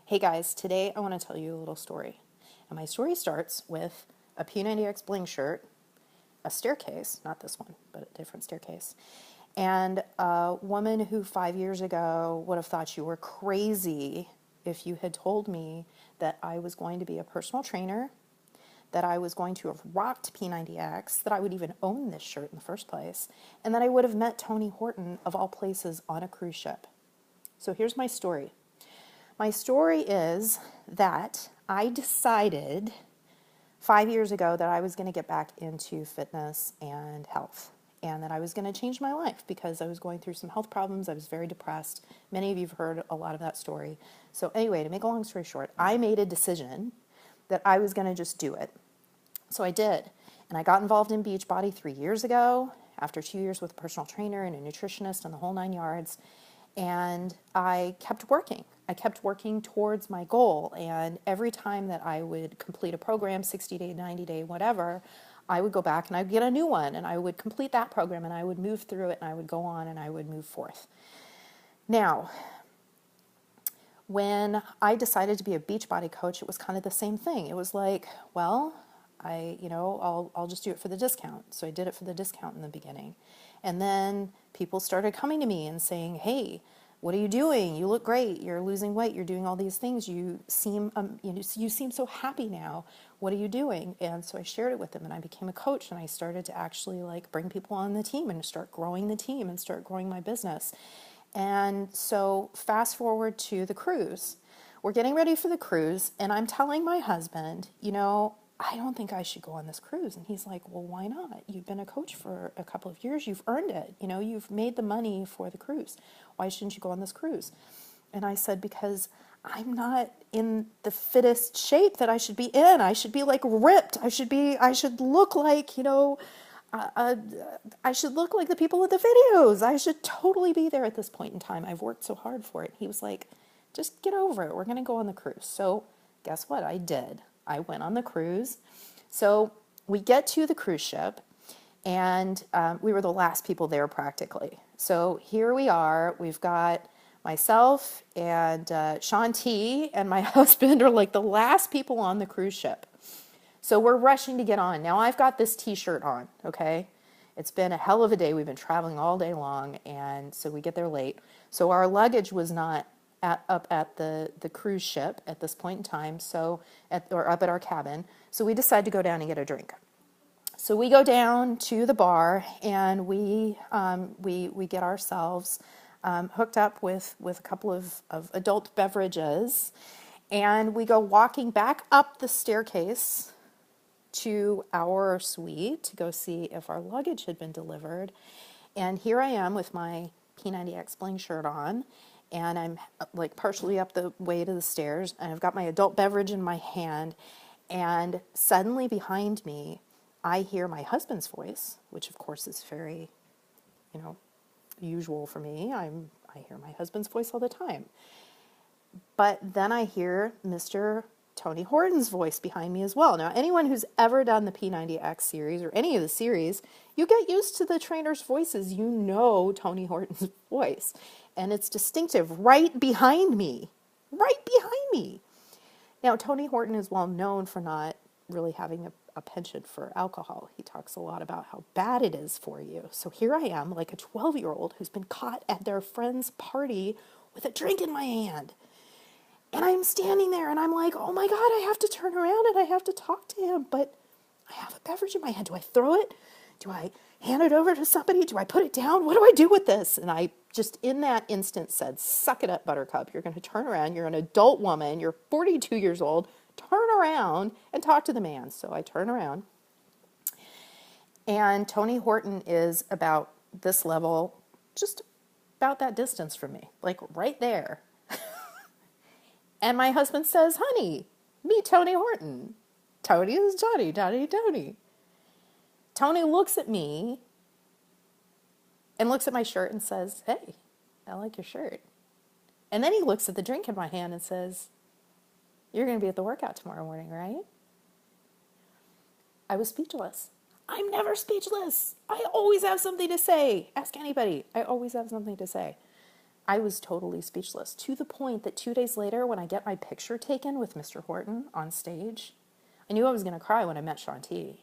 Hey guys, today I want to tell you a little story. And my story starts with a P90X bling shirt, a staircase, not this one, but a different staircase, and a woman who 5 years ago would have thought you were crazy if you had told me that I was going to be a personal trainer, that I was going to have rocked P90X, that I would even own this shirt in the first place, and that I would have met Tony Horton, of all places, on a cruise ship. So here's my story. My story is that I decided 5 years ago that I was going to get back into fitness and health, and that I was going to change my life because I was going through some health problems. I was very depressed. Many of you have heard a lot of that story. So anyway, to make a long story short, I made a decision that I was going to just do it. So I did. And I got involved in Beachbody 3 years ago, after 2 years with a personal trainer and a nutritionist and the whole 9 yards. And I kept working. I kept working towards my goal. And every time that I would complete a program, 60-day, 90-day, whatever, I would go back and I'd get a new one and I would complete that program and I would move through it and I would go on and I would move forth. Now, when I decided to be a Beachbody coach, it was kind of the same thing. It was like, well, I'll just do it for the discount. So I did it for the discount in the beginning. And then people started coming to me and saying, hey, what are you doing? You look great. You're losing weight. You're doing all these things. You seem so happy now. What are you doing? And so I shared it with them and I became a coach and I started to actually bring people on the team and start growing the team and start growing my business. And so fast forward to the cruise. We're getting ready for the cruise and I'm telling my husband, I don't think I should go on this cruise. And he's like, well, why not? You've been a coach for a couple of years. You've earned it. You've made the money for the cruise. Why shouldn't you go on this cruise? And I said, because I'm not in the fittest shape that I should be in. I should be ripped. I should look like, I should look like the people in the videos. I should totally be there at this point in time. I've worked so hard for it. He was like, just get over it. We're going to go on the cruise. So guess what? I did. I went on the cruise. So we get to the cruise ship, and we were the last people there practically. So here we are. We've got myself and Sean T and my husband are like the last people on the cruise ship. So we're rushing to get on. Now I've got this t-shirt on, okay? It's been a hell of a day. We've been traveling all day long, and so we get there late. So our luggage was not up at the cruise ship at this point in time, or up at our cabin. So we decided to go down and get a drink. So we go down to the bar and we get ourselves hooked up with a couple of adult beverages, and we go walking back up the staircase to our suite to go see if our luggage had been delivered. And here I am with my P90X bling shirt on, and I'm partially up the way to the stairs, and I've got my adult beverage in my hand, and suddenly behind me, I hear my husband's voice, which of course is very, usual for me. I hear my husband's voice all the time. But then I hear Mr. Tony Horton's voice behind me as well. Now, anyone who's ever done the P90X series or any of the series, you get used to the trainers' voices. You know Tony Horton's voice. And it's distinctive right behind me. Right behind me. Now, Tony Horton is well known for not really having a penchant for alcohol. He talks a lot about how bad it is for you. So here I am, like a 12-year-old who's been caught at their friend's party with a drink in my hand. And I'm standing there and I'm like, oh my God, I have to turn around and I have to talk to him. But I have a beverage in my hand. Do I throw it? Do I hand it over to somebody? Do I put it down? What do I do with this? And I just in that instant said, suck it up, Buttercup. You're going to turn around. You're an adult woman. You're 42 years old. Turn around and talk to the man. So I turn around. And Tony Horton is about this level, just about that distance from me, like right there. And my husband says, honey, meet Tony Horton. Tony is Johnny, Tony. Tony looks at me and looks at my shirt and says, hey, I like your shirt. And then he looks at the drink in my hand and says, you're going to be at the workout tomorrow morning, right? I was speechless. I'm never speechless. I always have something to say. Ask anybody. I always have something to say. I was totally speechless, to the point that 2 days later, when I get my picture taken with Mr. Horton on stage, I knew I was going to cry when I met Shanti.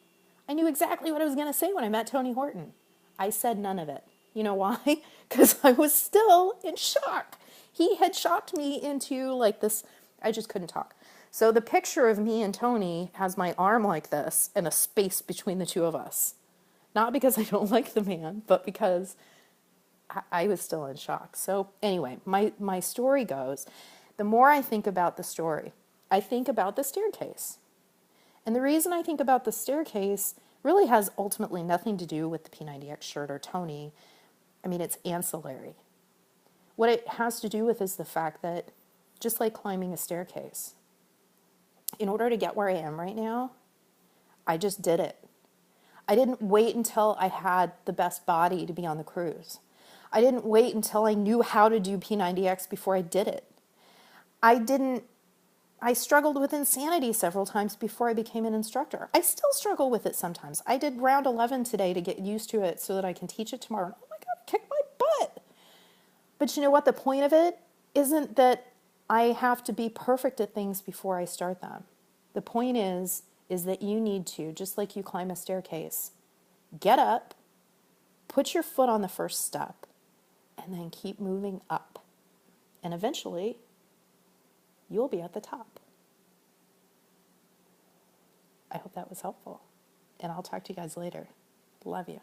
I knew exactly what I was going to say when I met Tony Horton. I said none of it. You know why? Because I was still in shock. He had shocked me into like this, I just couldn't talk. So the picture of me and Tony has my arm like this and a space between the two of us. Not because I don't like the man, but because I was still in shock. So anyway, my story goes, the more I think about the story, I think about the staircase. And the reason I think about the staircase really has ultimately nothing to do with the P90X shirt or Tony. I mean, it's ancillary. What it has to do with is the fact that, just like climbing a staircase, in order to get where I am right now, I just did it. I didn't wait until I had the best body to be on the cruise. I didn't wait until I knew how to do P90X before I did it. I struggled with insanity several times before I became an instructor. I still struggle with it sometimes. I did round 11 today to get used to it so that I can teach it tomorrow. Oh my God, I kicked my butt. But you know what? The point of it isn't that I have to be perfect at things before I start them. The point is that you need to, just like you climb a staircase, get up, put your foot on the first step, and then keep moving up. And eventually, you'll be at the top. I hope that was helpful. And I'll talk to you guys later. Love you.